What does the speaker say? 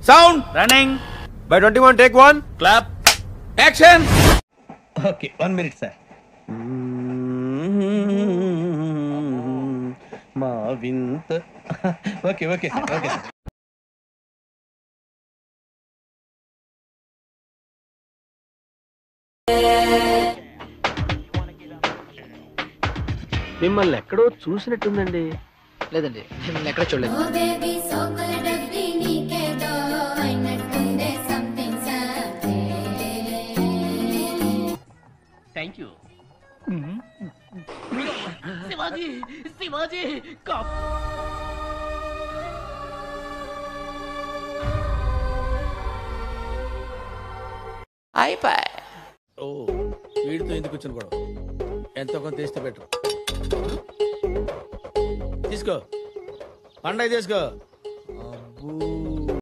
Sound running. By 21 take 1 clap. Action. Okay 1 minute sir. మా వింత. Okay okay sir, okay sir. మిమ్మల్ని ఎక్కడో చూసినట్టుందండి. లేదండి, మిమ్మల్ని ఎక్కడ చూడలేదు. Thank you. శివాజీ శివాజీ అయిపోయి. ఓ వీడితో ఎందుకు వచ్చిన గొడవ? ఎంతో కొంత తీస్తే బెటర్. తీసుకో పండగ తీసుకో. అబ్బో